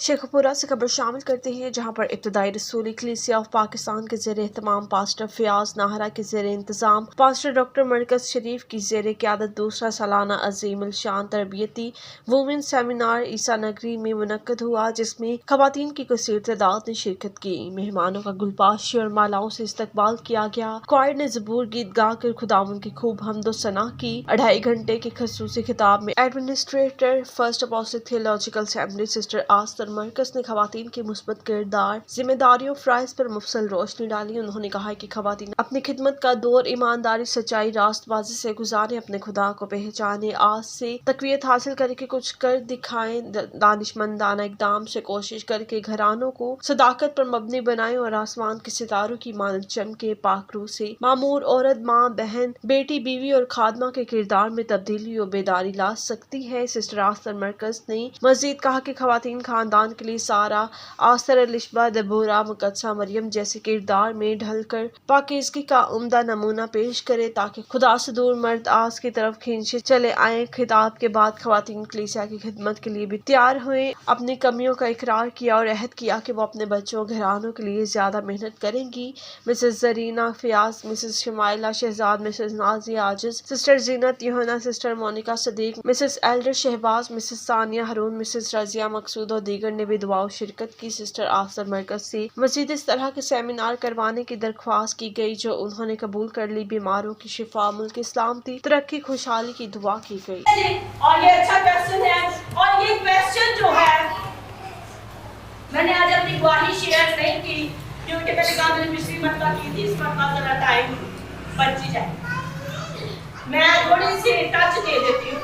शेखपुरा से खबर शामिल करते हैं, जहां पर इब्तदाई रसूल कलीसिया ऑफ पाकिस्तान के ज़ेर एहतमाम पास्टर फयाज नाहरा के ज़ेर इंतज़ाम पास्टर डॉक्टर मरकज शरीफ की ज़ेर क़यादत दूसरा सालाना अज़ीम शान तरबियती वुमेन सेमिनार ईसा नगरी में मुनक्कद हुआ, जिसमें ख़वातीन की कसीर तादाद ने शिरकत की। मेहमानों का गुलबाशी और मालाओं से इस्तकबाल किया गया। क्वायर ने ज़बूर गीत गाकर खुदावंद की खूब हम्दो सना की। 2.5 घंटे के खसूसी खिताब में administrator first apostolic theological assembly sister आस्तर मरकज ने खवातीन के मुस्बत किरदार, जिम्मेदारियों, फ़राइज़ पर मुफसल रोशनी डाली। उन्होंने कहा कि खवातीन अपनी खिदमत का दौर ईमानदारी, सच्चाई, रास्तबाजी से गुजारें, अपने खुदा को पहचाने, आज से तकवीत हासिल करके कुछ कर दिखाएं, दानिशमंदाना इकदाम से कोशिश करके घरानों को सदाकत पर मबनी बनाएं और आसमान के सितारों की मानद चमके। पाकरू से मामूर औरत, माँ, बहन, बेटी, बीवी और खादमा के किरदार में तब्दीली और बेदारी ला सकती है। सिस्टर आस्तर मरकज ने मजीद कहा कि खवातीन खानदान के लिए सारा, आस्तर, अलिशबा, दबोरा, मुकद्दसा, मरियम जैसे किरदार में ढलकर पाकीज़गी का उम्दा नमूना पेश करे, ताकि खुदा से दूर मर्द आज की तरफ खींचे चले आए। खिताब के बाद खवातीन कलीसिया की खिदमत के लिए भी तैयार हुए। अपनी कमियों का इकरार किया और अहद किया कि वो अपने बच्चों, घरानों के लिए ज्यादा मेहनत करेंगी। Mrs Zarina Fayaz, Mrs Shumaila Shahzad, Mrs Nazia Aziz, sister Zeenat Yuhanna, sister Monica Sadiq, Mrs elder Shahbaz, Mrs Sania Haroon, Mrs Razia Maqsood और दीगर ने भी दुआओं शिरकत की। सिस्टर आस्तर मरकज से मजीद इस तरह के सेमिनार करवाने की दरख्वास्त की गई, जो उन्होंने कबूल कर ली। बीमारों की शिफा, मुल्क सलामती, तरक्की, खुशहाली की दुआ की गई। और ये अच्छा क्वेश्चन है, और ये क्वेश्चन जो है मैंने आज अपनी गवाही शेयर नहीं की, क्योंकि मैंने कहा मैंने पिछली मरतबा की थी, इस मरतबा जरा टाइम बच जाए। मैं थोड़ी सी टच दे देती हूँ।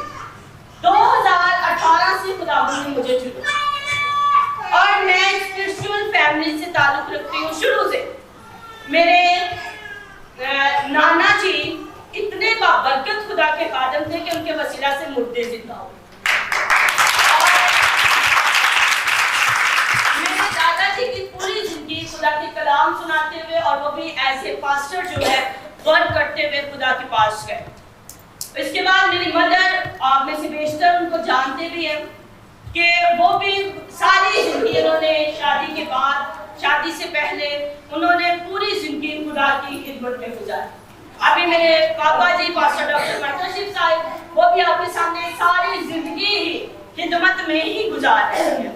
2018 से खुदावंद ने मुझे चुना और मैं स्पिरिचुअल फैमिली से ताल्लुक रखती हूँ शुरू से। मेरे नाना जी इतने बाबरकत खुदा के खादम थे कि उनके वसीला से मुर्दे जिंदा हो। मेरे दादाजी की पूरी जिंदगी खुदा के कलाम सुनाते हुए और वो भी ऐसे पास्टर जो है वर्क करते हुए खुदा के पास गए। इसके बाद मेरी मदर, आप में से बेशतर उनको जानते भी हैं कि वो भी सारी जिंदगी उन्होंने शादी के बाद, शादी से पहले उन्होंने पूरी जिंदगी खुदा की खिदमत में गुजारी। अभी मेरे पापा जी पास्टर डॉक्टर मरकज साहब, वो भी आपके सामने सारी जिंदगी ही खिदमत में ही गुजार रहे हैं।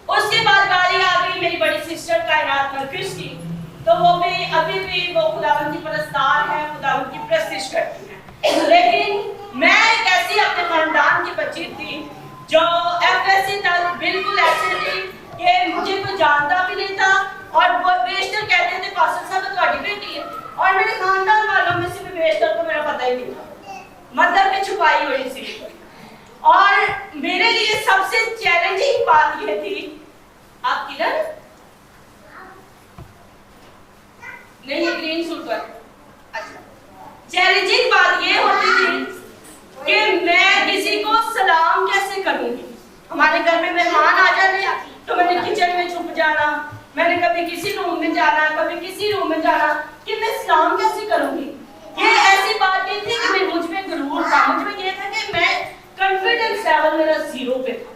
उसके बाद बारी आ गई मेरी बड़ी सिस्टर कायनात मरकज की, तो वो भी अभी भी वो खुदावंद की परस्तार है, खुदावंद की प्रस्तिश करती है। लेकिन मैं एक ऐसी अपने खानदान की बच्ची थी जो एफएससी तक बिल्कुल ऐसे थी कि मुझे कोई जानता भी नहीं था, और वो बेशतर कहते थे पास्टर साहब तुम्हारी बेटी है, और मेरे खानदान वालों में से भी बेशतर को मेरा पता ही नहीं था, मतलब कि छुपाई हुई सी। और मेरे लिए सबसे चैलेंजिंग बात ये थी, आप किधर नहीं, ग्रीन सूट पर, अच्छा, चैलेंजिंग बात ये होती थी कि मैं किसी को सलाम कैसे करूंगी। हमारे घर में मेहमान आ जाते तो मैंने किचन में छुप जाना, मैंने कभी किसी रूम में जाना, कभी किसी रूम में जाना, कि मैं सलाम कैसे करूंगी। ये ऐसी बात नहीं थी कि मैं मुझ में गुरूर था, मुझ में ये था कि मैं कॉन्फिडेंस लेवल मेरा 0 पे था,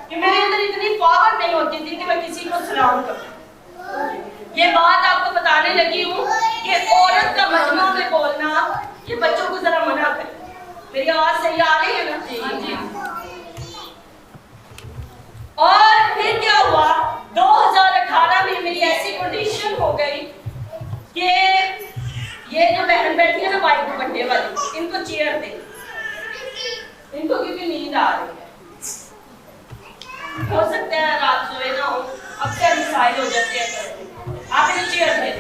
कि मेरे अंदर इतनी पावर नहीं होती थी कि मैं किसी को सलाम करूं। ये बात आपको बताने लगी हूँ कि औरत का मजमा में बोलना, ये बच्चों को जरा मना करें। मेरी आवाज सही आ रही है ना? जी। और फिर क्या हुआ, 2018 में मेरी ऐसी कंडीशन हो गई कि ये जो बहन बैठी है ना वाइट दुपट्टे वाली, इनको चेयर दे, इनको क्योंकि नींद आ रही है, हो सकता है रात सोए ना हो, अक्सर मिसाइल हो जाते हैं, आप इन्हें चेयर दे।